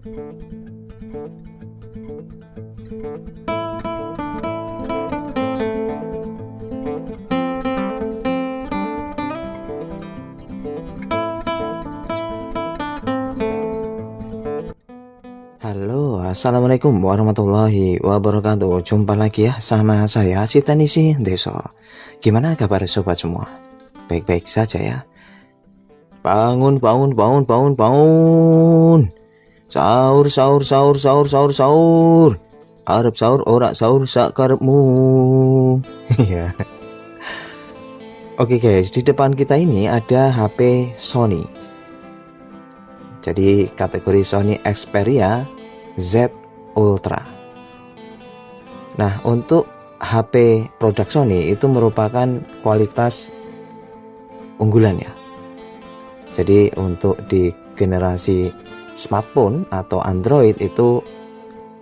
Halo, assalamualaikum warahmatullahi wabarakatuh. Jumpa lagi ya sama saya si Tanisi Deso. Gimana kabar sobat semua? Baik-baik saja ya. Bangun, bangun, bangun, bangun, bangun. Sahur, sahur, sahur, sahur, sahur, sahur. Arep sahur, ora sahur sakarepmu. Ya. Oke guys, di depan kita ini ada HP Sony. Jadi kategori Sony Xperia Z Ultra. Nah, untuk HP produk Sony itu merupakan kualitas unggulan ya. Jadi untuk di generasi smartphone atau Android itu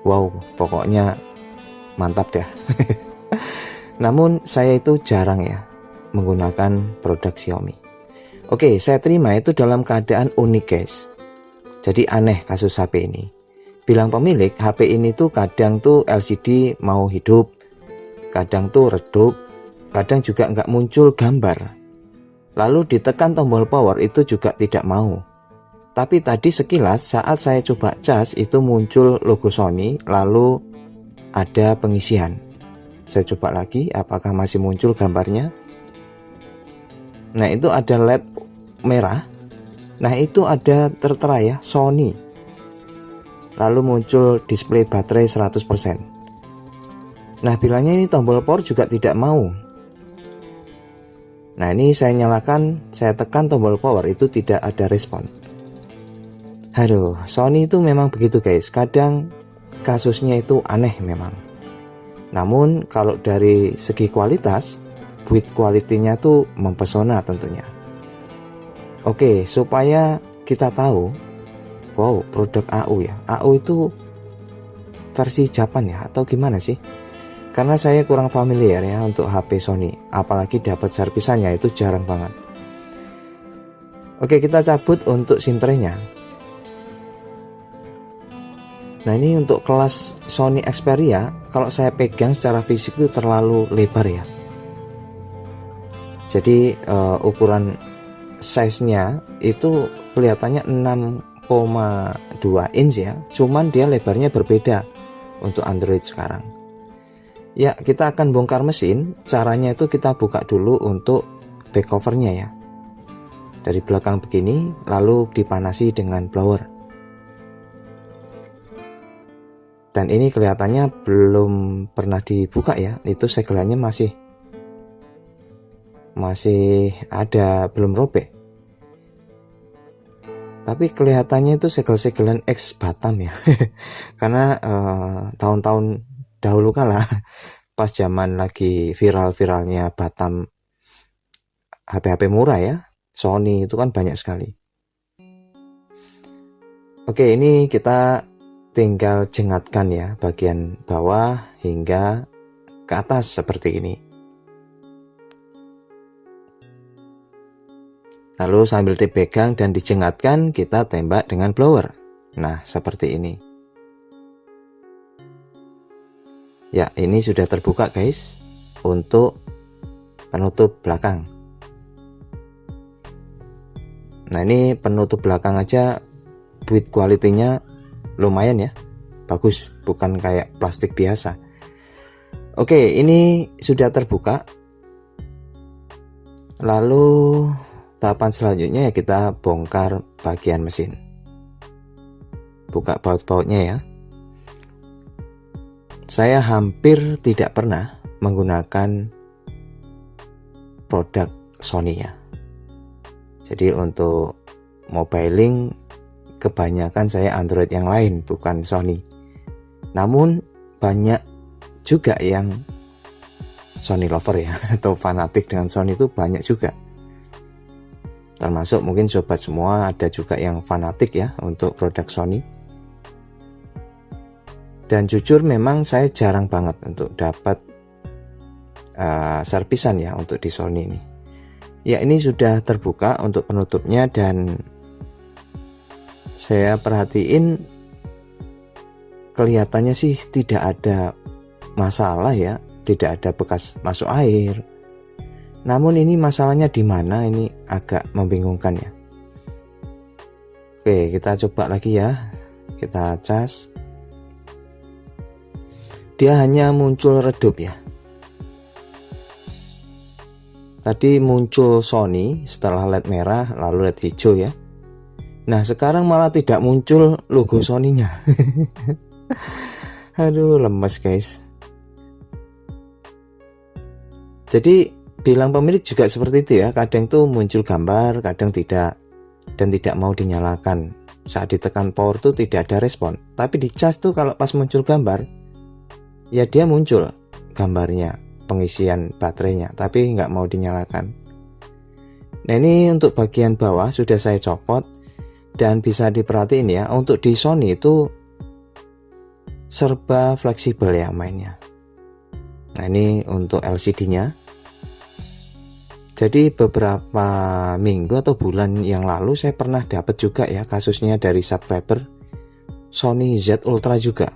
wow, pokoknya mantap deh. Namun saya itu jarang ya menggunakan produk Xiaomi. Oke, saya terima itu dalam keadaan unik guys. Jadi aneh kasus HP ini. Bilang pemilik, HP ini tuh kadang tuh LCD mau hidup, kadang tuh redup, kadang juga nggak muncul gambar. Lalu ditekan tombol power itu juga tidak mau. Tapi tadi sekilas saat saya coba cas itu muncul logo Sony, lalu ada pengisian. Saya coba lagi apakah masih muncul gambarnya. Nah itu ada LED merah. Nah itu ada tertera ya Sony. Lalu muncul display baterai 100%. Nah bilangnya ini tombol power juga tidak mau. Nah ini saya nyalakan, saya tekan tombol power itu tidak ada respon. Aduh, Sony itu memang begitu guys. Kadang kasusnya itu aneh memang. Namun kalau dari segi kualitas, build quality-nya tuh mempesona tentunya. Oke, supaya kita tahu, wow, produk AU ya. AU itu versi Japan ya, atau gimana sih? Karena saya kurang familiar ya untuk HP Sony, apalagi dapat servisannya itu jarang banget. Oke, kita cabut untuk SIM tray-nya. Nah ini untuk kelas Sony Xperia, kalau saya pegang secara fisik itu terlalu lebar ya. Jadi ukuran size-nya itu kelihatannya 6,2 inch ya, cuman dia lebarnya berbeda untuk Android sekarang. Ya, kita akan bongkar mesin. Caranya itu kita buka dulu untuk back covernya ya. Dari belakang begini, lalu dipanasi dengan blower. Dan ini kelihatannya belum pernah dibuka ya, itu segelannya masih ada, belum robek. Tapi kelihatannya itu segel-segelan X Batam ya. Karena tahun-tahun dahulu kala pas zaman lagi viral-viralnya Batam HP-HP murah ya, Sony itu kan banyak sekali. Oke, ini kita tinggal jengatkan ya bagian bawah hingga ke atas seperti ini. Lalu sambil dipegang dan dijengatkan, kita tembak dengan blower. Nah, seperti ini. Ya, ini sudah terbuka guys untuk penutup belakang. Nah, ini penutup belakang aja build quality-nya lumayan ya. Bagus, bukan kayak plastik biasa. Oke, ini sudah terbuka. Lalu tahapan selanjutnya ya kita bongkar bagian mesin. Buka baut-bautnya ya. Saya hampir tidak pernah menggunakan produk Sony ya. Jadi untuk mobiling kebanyakan saya Android yang lain, bukan Sony. Namun banyak juga yang Sony lover ya, atau fanatik dengan Sony itu banyak juga. Termasuk mungkin sobat semua ada juga yang fanatik ya untuk produk Sony. Dan jujur memang saya jarang banget untuk dapat servisan ya untuk di Sony ini. Ya ini sudah terbuka untuk penutupnya dan saya perhatiin kelihatannya sih tidak ada masalah ya, tidak ada bekas masuk air. Namun ini masalahnya di mana, ini agak membingungkan ya. Oke, kita coba lagi ya. Kita cas. Dia hanya muncul redup ya. Tadi muncul Sony setelah LED merah, lalu LED hijau ya. Nah, sekarang malah tidak muncul logo Sony-nya. Aduh, lemes guys. Jadi bilang pemilik juga seperti itu ya. Kadang tuh muncul gambar, kadang tidak, dan tidak mau dinyalakan. Saat ditekan power tuh tidak ada respon. Tapi di cas tuh kalau pas muncul gambar, ya dia muncul gambarnya, pengisian baterainya, tapi nggak mau dinyalakan. Nah, ini untuk bagian bawah sudah saya copot, dan bisa diperhatiin ya, untuk di Sony itu serba fleksibel ya mainnya. Nah, ini untuk LCD-nya. Jadi beberapa minggu atau bulan yang lalu saya pernah dapat juga ya kasusnya dari subscriber Sony Z Ultra juga.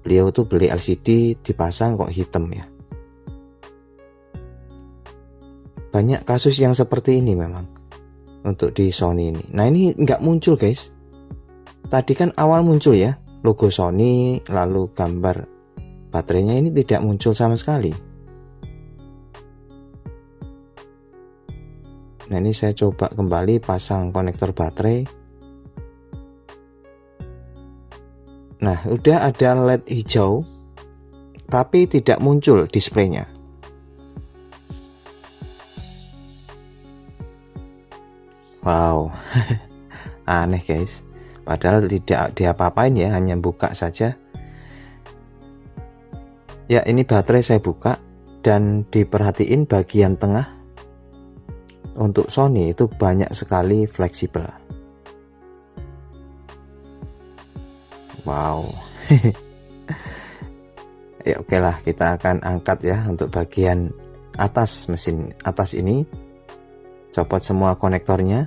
Beliau tuh beli LCD dipasang kok hitam ya. Banyak kasus yang seperti ini memang untuk di Sony ini. Nah, ini nggak muncul guys. Tadi kan awal muncul ya logo Sony, lalu gambar baterainya, ini tidak muncul sama sekali. Nah, ini saya coba kembali pasang konektor baterai. Nah, udah ada LED hijau, tapi tidak muncul displaynya. Wow, aneh guys. Padahal tidak diapa-apain ya, hanya buka saja. Ya, ini baterai saya buka, dan diperhatiin bagian tengah untuk Sony itu banyak sekali fleksibel. Wow. Ya oke lah, kita akan angkat ya untuk bagian atas mesin atas ini. Copot semua konektornya.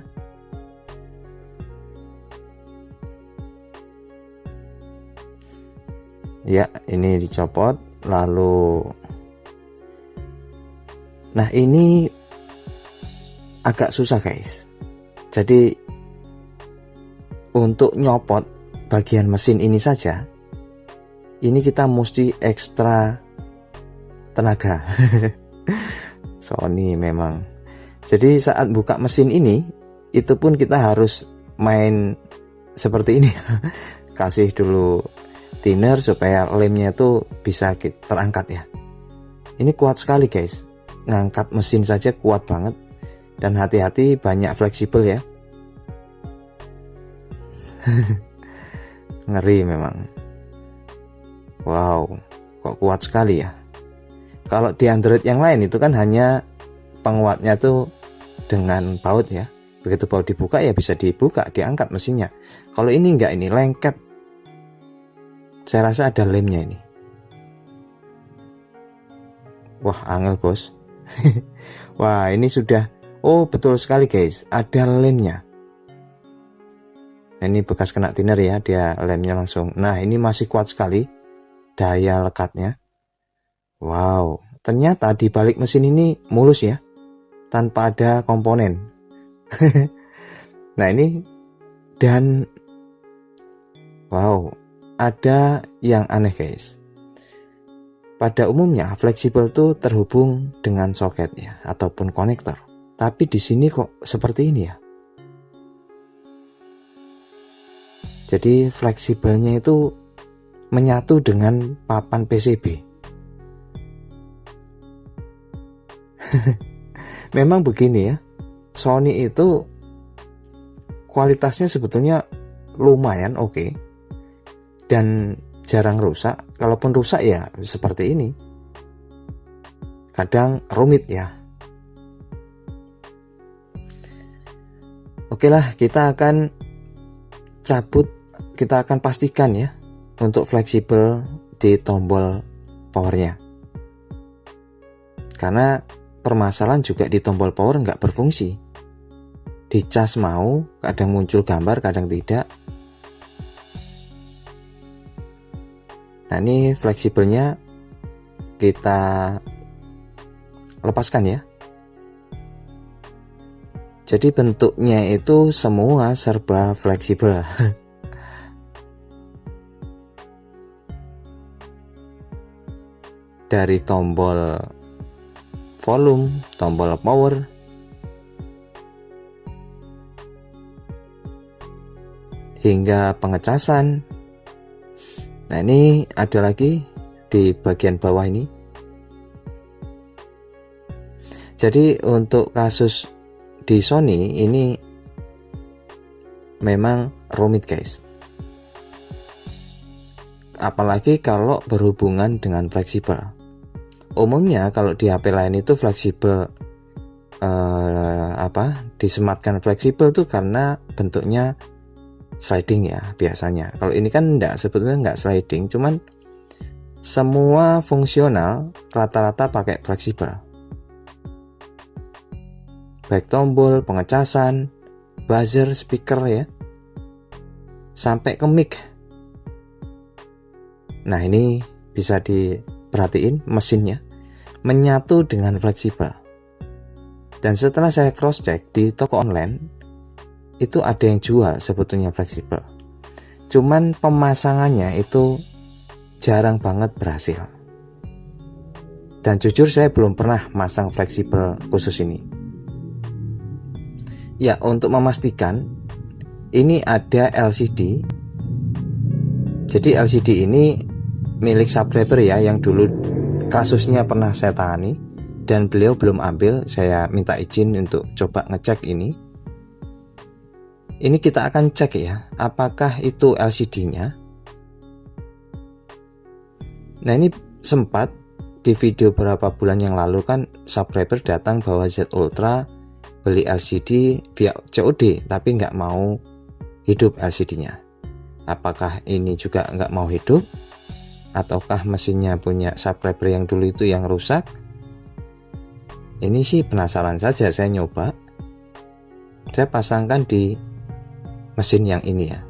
Ya, ini dicopot. Lalu, nah ini agak susah guys. Jadi untuk nyopot bagian mesin ini saja, ini kita mesti ekstra tenaga. Sony memang. Jadi saat buka mesin ini, itu pun kita harus main seperti ini. Kasih dulu thinner supaya lemnya itu bisa terangkat ya. Ini kuat sekali guys. Ngangkat mesin saja kuat banget. Dan hati-hati, banyak fleksibel ya. Ngeri memang. Wow, kok kuat sekali ya. Kalau di Android yang lain itu kan hanya penguatnya tuh dengan baut ya. Begitu baut dibuka ya bisa dibuka, diangkat mesinnya. Kalau ini enggak, ini lengket. Saya rasa ada lemnya ini. Wah, angel bos. Wah, ini sudah. Oh, betul sekali guys, ada lemnya. Nah, ini bekas kena thinner ya, dia lemnya langsung. Nah, ini masih kuat sekali daya lekatnya. Wow, ternyata di balik mesin ini mulus ya, tanpa ada komponen. Nah, ini, dan wow, ada yang aneh guys. Pada umumnya fleksibel tuh terhubung dengan soket ya, ataupun konektor. Tapi di sini kok seperti ini ya. Jadi fleksibelnya itu menyatu dengan papan PCB. Memang begini ya. Sony itu kualitasnya sebetulnya lumayan oke. Dan jarang rusak. Kalaupun rusak ya seperti ini. Kadang rumit ya. Oke lah, kita akan cabut, kita akan pastikan ya untuk fleksibel di tombol powernya. Karena permasalahan juga di tombol power nggak berfungsi. Di cas mau, kadang muncul gambar, kadang tidak. Nah, ini fleksibelnya kita lepaskan ya. Jadi bentuknya itu semua serba fleksibel. Dari tombol volume, tombol power, hingga pengecasan. Nah, ini ada lagi di bagian bawah ini. Jadi untuk kasus di Sony ini memang rumit guys, apalagi kalau berhubungan dengan fleksibel. Umumnya kalau di HP lain itu fleksibel disematkan fleksibel tuh karena bentuknya sliding ya biasanya. Kalau ini kan enggak, sebetulnya enggak sliding, cuman semua fungsional rata-rata pakai fleksibel. Baik tombol, pengecasan, buzzer, speaker ya, sampai ke mic. Nah, ini bisa diperhatiin mesinnya menyatu dengan fleksibel. Dan setelah saya cross check di toko online, itu ada yang jual sebetulnya fleksibel. Cuman pemasangannya itu jarang banget berhasil. Dan jujur saya belum pernah masang fleksibel khusus ini. Ya, untuk memastikan ini ada LCD. Jadi LCD ini milik subscriber ya, yang dulu kasusnya pernah saya tangani dan beliau belum ambil. Saya minta izin untuk coba ngecek ini. Ini kita akan cek ya, apakah itu LCD-nya. Nah, ini sempat di video beberapa bulan yang lalu kan subscriber datang bahwa Z Ultra beli LCD via COD tapi nggak mau hidup LCD-nya. Apakah ini juga nggak mau hidup, ataukah mesinnya punya subscriber yang dulu itu yang rusak? Ini sih penasaran saja, saya nyoba. Saya pasangkan di mesin yang ini ya.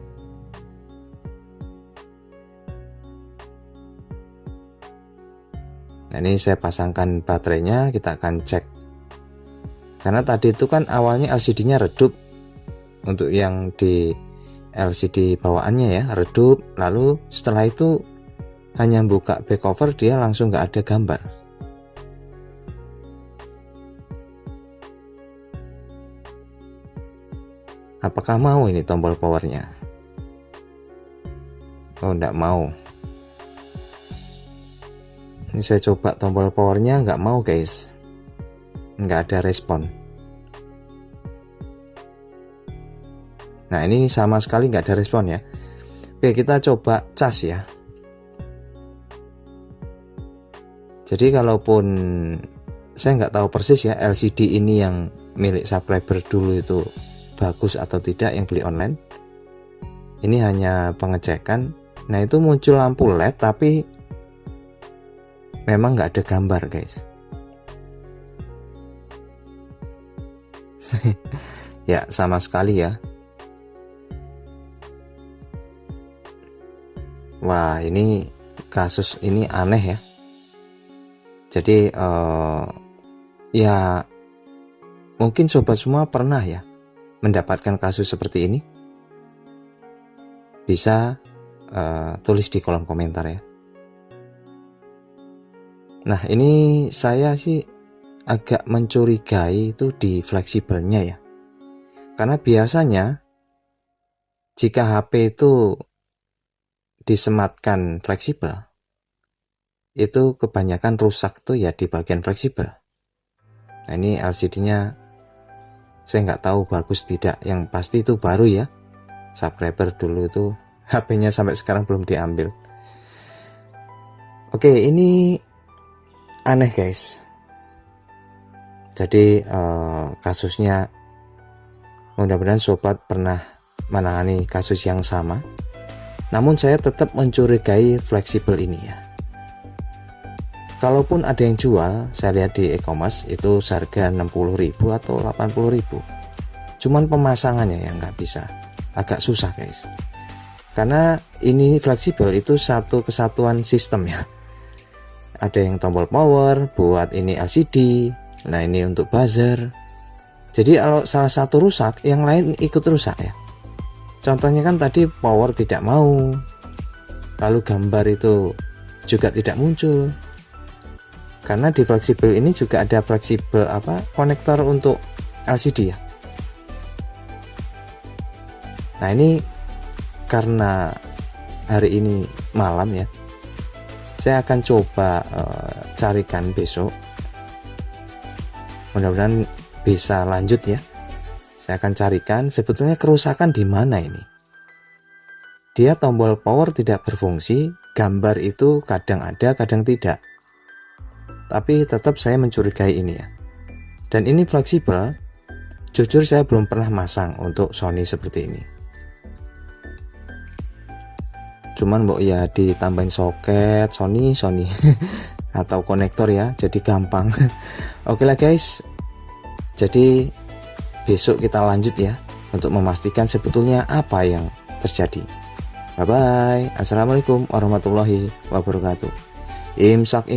Nah, ini saya pasangkan baterainya, kita akan cek. Karena tadi itu kan awalnya LCD-nya redup. Untuk yang di LCD bawaannya ya, redup. Lalu setelah itu hanya buka back cover, dia langsung nggak ada gambar. Apakah mau ini tombol powernya? Oh, enggak mau. Ini saya coba tombol powernya, nggak mau guys, nggak ada respon. Nah, ini sama sekali nggak ada respon ya. Oke, kita coba cas ya. Jadi kalaupun saya nggak tahu persis ya LCD ini yang milik subscriber dulu itu bagus atau tidak yang beli online. Ini hanya pengecekan. Nah, itu muncul lampu LED tapi memang nggak ada gambar guys. Ya, sama sekali ya. Wah, ini kasus ini aneh ya. Jadi ya mungkin sobat semua pernah ya mendapatkan kasus seperti ini. Bisa tulis di kolom komentar ya. Nah, ini saya sih agak mencurigai itu di fleksibelnya ya. Karena biasanya jika HP itu disematkan fleksibel, itu kebanyakan rusak tuh ya di bagian fleksibel. Nah, ini LCD-nya saya nggak tahu bagus tidak. Yang pasti itu baru ya. Subscriber dulu itu HP-nya sampai sekarang belum diambil. Oke, ini aneh guys. Jadi kasusnya, mudah-mudahan sobat pernah menangani kasus yang sama. Namun saya tetap mencurigai fleksibel ini ya. Kalaupun ada yang jual, saya lihat di e-commerce itu seharga 60.000 atau 80.000. Cuman pemasangannya yang nggak bisa, agak susah guys. Karena ini fleksibel, itu satu kesatuan sistem ya. Ada yang tombol power buat ini LCD, nah ini untuk buzzer. Jadi kalau salah satu rusak, yang lain ikut rusak ya. Contohnya kan tadi power tidak mau, lalu gambar itu juga tidak muncul. Karena di fleksibel ini juga ada fleksibel konektor untuk LCD ya. Nah ini karena hari ini malam ya, saya akan coba carikan besok, mudah-mudahan bisa lanjut ya. Saya akan carikan sebetulnya kerusakan di mana ini. Dia tombol power tidak berfungsi, gambar itu kadang ada kadang tidak, tapi tetap saya mencurigai ini ya. Dan ini fleksibel, jujur saya belum pernah masang untuk Sony seperti ini. Cuman ya ditambahin soket Sony atau konektor ya, jadi gampang. Oke lah guys, jadi besok kita lanjut ya untuk memastikan sebetulnya apa yang terjadi. Bye bye. Assalamualaikum warahmatullahi wabarakatuh. Imsak.